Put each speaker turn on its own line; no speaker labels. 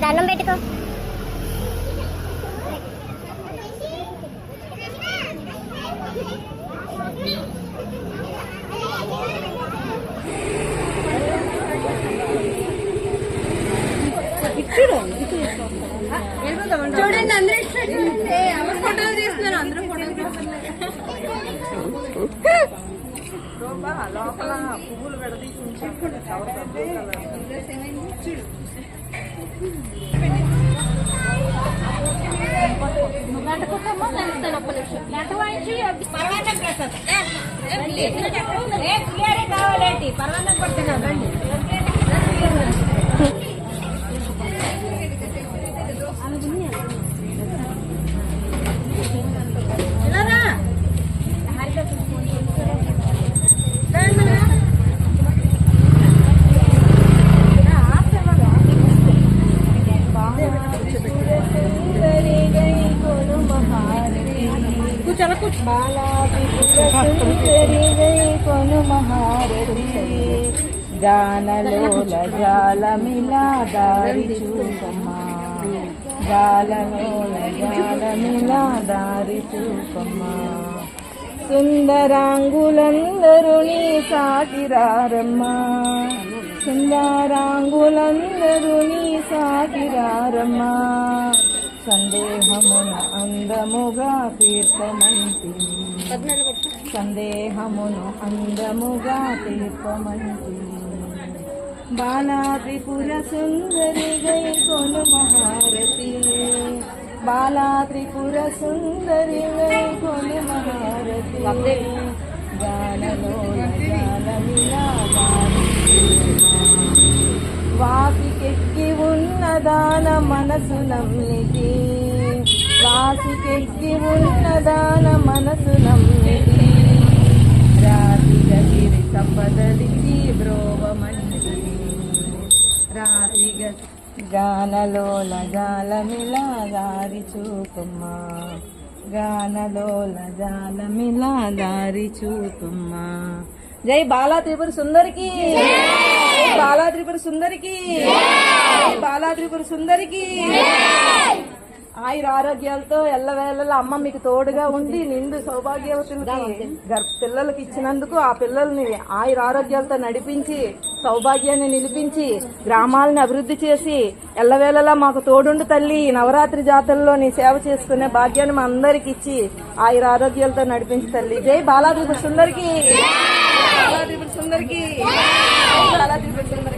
దండం పెట్టుకో.
చూడండి అందరూ ఫోటోలు తీస్తున్నారు. అందరూ ఫోటోలు లోపల పువ్వులు విడదీసి కావాలండి పర్వాలేదు పడుతున్నా బండి గానలోల జాలమిలా దారి చూపమ్మా, గాలలోల జాలమిలా దారి చూపమ్మా. సుందరాంగులందరూ నీ సాటిరారమ్మా, సుందరాంగులందరూ నీ సాటిరారమ్మా. సందేహమున అందముగా తీర్పమంతి, సందేహమును అందముగా తీర్పమంతి. బాలా త్రిపుర సుందరి గై కొను మహారతి, బాలా త్రిపుర సుందరి గై కొను మహారతి. గానలోల జాలమిలా వాసికెక్కి ఉన్నదాన మనసు నమ్మితి, వాసికెక్కి ఉన్నదాన మనసు నమ్మితి. రాతిగగిరి సంపదలికి బ్రోవమంటి, రాతిగ గానలోల జాలమిలా దారి చూపమ్మా, గానలోల జాలమిలా దారి చూపమ్మా. జై బాలా త్రిపుర సుందరికి, బాలా త్రిపుర సుందరికి, బాలా త్రిపుర సుందరికి.
ఆయుర ఆరోగ్యాలతో ఎల్లవేళలా అమ్మ మీకు తోడుగా ఉండి నిండు సౌభాగ్యవతులకి పిల్లలకి ఇచ్చినందుకు ఆ పిల్లల్ని ఆయుర ఆరోగ్యాలతో నడిపించి సౌభాగ్యాన్ని నిలిపించి గ్రామాలను అభివృద్ధి చేసి ఎల్లవేళలా మాకు తోడుండు తల్లి ఈ నవరాత్రి జాతరలో నీ సేవ చేసుకునే భాగ్యాన్ని మా అందరికి ఇచ్చి ఆయుర ఆరోగ్యాలతో నడిపించి తల్లి. జై బాలాత్రిపుర సుందరికి, బాలాత్రిపుర సుందరికి, బాలాత్రిపుర సుందరికి.